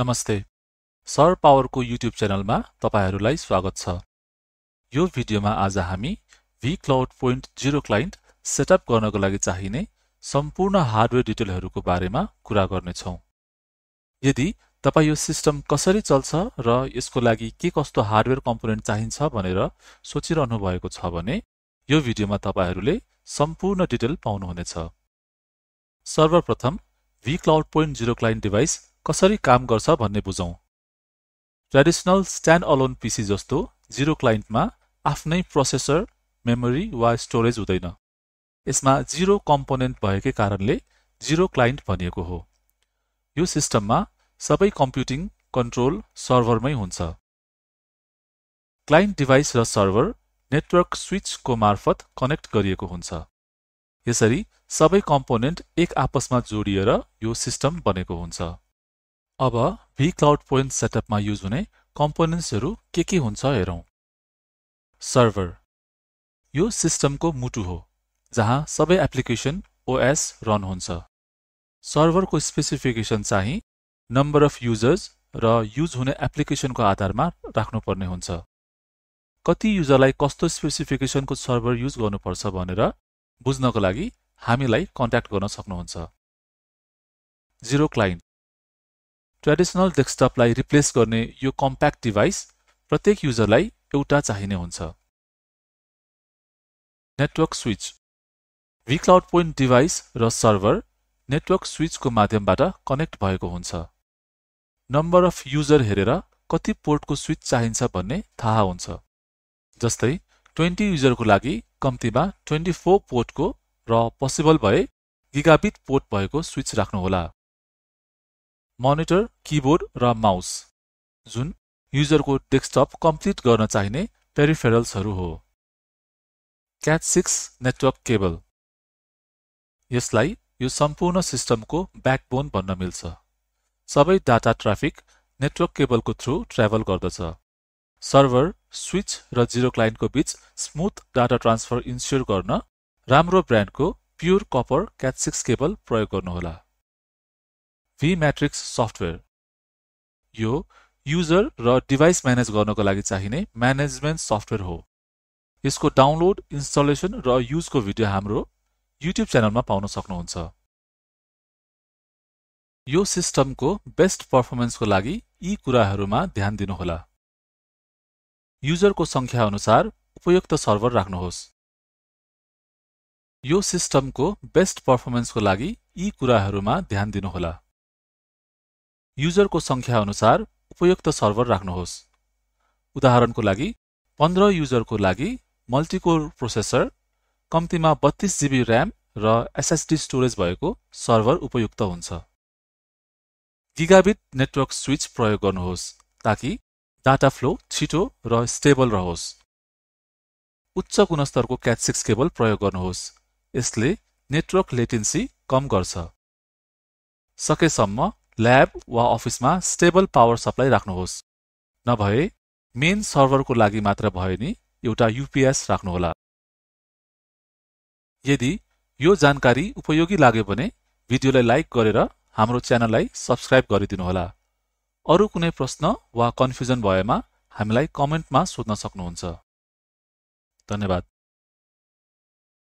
नमस्ते, sir पावरको YouTube च्यानलमा तपाईहरुलाई स्वागत छ। यो भिडियोमा आज हामी vCloud.0 क्लाइन्ट सेटअप गर्नको लागि चाहिने सम्पूर्ण हार्डवेयर डिटेलहरुको बारेमा कुरा गर्नेछौं। यदि तपाई यो सिस्टम कसरी चल्छ र यसको लागि के कस्तो हार्डवेयर कम्पोनेन्ट चाहिन्छ भनेर सोचिरहनु भएको छ भने यो भिडियोमा तपाईहरुले सम्पूर्ण डिटेल पाउनुहुनेछ। सर्वप्रथम vCloud.0 क्लाइन्ट डिभाइस कसरी काम गर्छ भन्ने बुझौं। ट्रेडिशनल स्ट्यान्ड अलोन पीसी जस्तो जीरो क्लाइन्टमा आफ्नै प्रोसेसर, मेमोरी वा स्टोरेज हुँदैन। यसमा जीरो कम्पोनेन्ट भएकै कारणले जीरो क्लाइन्ट भनिएको हो। यो सिस्टममा सबै कम्प्युटिङ कन्ट्रोल सर्भरमै हुन्छ। क्लाइन्ट डिभाइस र सर्भर नेटवर्क स्विचको मार्फत कनेक्ट गरिएको हुन्छ। यसरी सबै कम्पोनेन्ट एक आपसमा जोडिएर यो सिस्टम बनेको हुन्छ। अब vCloud सेटअपमा युज हुने कम्पोनेन्ट्सहरु के हुन्छ हेरौं। सर्भर यो सिस्टमको मुटु हो जहाँ सबै एप्लिकेसन OS रन हुन्छ। सर्भरको स्पेसिफिकेसन चाहिँ नम्बर अफ युजर्स र युज हुने एप्लिकेसनको आधारमा राख्नुपर्ने हुन्छ। कति युजरलाई कस्तो स्पेसिफिकेसनको सर्भर युज गर्नुपर्छ भनेर बुझ्नको लागि हामीलाई कन्ट्याक्ट गर्न सक्नुहुन्छ। जीरो क्लाइन्ट ट्रेडिशनल डेस्कटपलाई रिप्लेस गर्ने यो कम्प्याक्ट डिभाइस प्रत्येक युजरलाई एउटा चाहिने हुन्छ। नेटवर्क स्विच vCloud डिभाइस र सर्भर नेटवर्क स्विचको माध्यमबाट कनेक्ट भएको हुन्छ। नम्बर अफ युजर हेरेर कति पोर्टको स्विच चाहिन्छ भन्ने थाहा हुन्छ। जस्तै 20 युजरको लागि कम्तिमा 24 पोर्टको र पोसिबल भए गिगाबिट पोर्ट भएको स्विच राख्नुहोला। मोनिटर, किबोर्ड र माउस जुन युजरको डेस्कटप कम्प्लिट गर्न चाहिने पेरिफेरल्सहरु हो। Cat 6 नेटवर्क केबल यसलाई यो सम्पूर्ण सिस्टमको ब्याकबोन भन्न मिल्छ। सबै डाटा ट्राफिक नेटवर्क केबलको थ्रु ट्राभल गर्दछ। सर्भर, स्विच र जीरो क्लाइन्टको बीच स्मुथ डाटा ट्रान्सफर इन्स्योर गर्न राम्रो ब्रान्डको प्योर कपर Cat 6 केबल प्रयोग गर्नुहोला। vMatrix सफ्टवेयर यो युजर र डिभाइस म्यानेज गर्नको लागि चाहिने म्यानेजमेन्ट सफ्टवेयर हो। यसको डाउनलोड, इन्स्टलेसन र युजको भिडियो हाम्रो युट्युब च्यानलमा पाउन सक्नुहुन्छ। यो सिस्टमको बेस्ट पर्फर्मेन्सको लागि यी कुराहरुमा ध्यान दिनुहोला। युजरको संख्या अनुसार उपयुक्त सर्भर राख्नुहोस्। यो सिस्टमको बेस्ट पर्फर्मेन्सको लागि यी कुराहरुमा ध्यान दिनुहोला। युजरको संख्या अनुसार उपयुक्त सर्भर राख्नुहोस्। उदाहरणको लागि 15 युजरको लागि मल्टिकोर प्रोसेसर, कम्तिमा 32 GB र्याम र SSD स्टोरेज भएको सर्भर उपयुक्त हुन्छ। गिगाबिट नेटवर्क स्विच प्रयोग गर्नुहोस् ताकि डाटा फ्लो छिटो र स्टेबल रहोस्। उच्च गुणस्तरको Cat 6 केबल प्रयोग गर्नुहोस्। यसले नेटवर्क लेटेन्सी कम गर्छ। सकेसम्म ल्याब वा अफिसमा स्टेबल पावर सप्लाई राख्नुहोस्। नभए मेन सर्भरको लागि मात्र भए नि एउटा UPS राख्नुहोला। यदि यो जानकारी उपयोगी लाग्यो भने भिडियोलाई लाइक गरेर हाम्रो च्यानललाई सब्स्क्राइब गरिदिनुहोला। अरु कुनै प्रश्न वा कन्फ्युजन भएमा हामीलाई कमेन्टमा सोध्न सक्नुहुन्छ। धन्यवाद।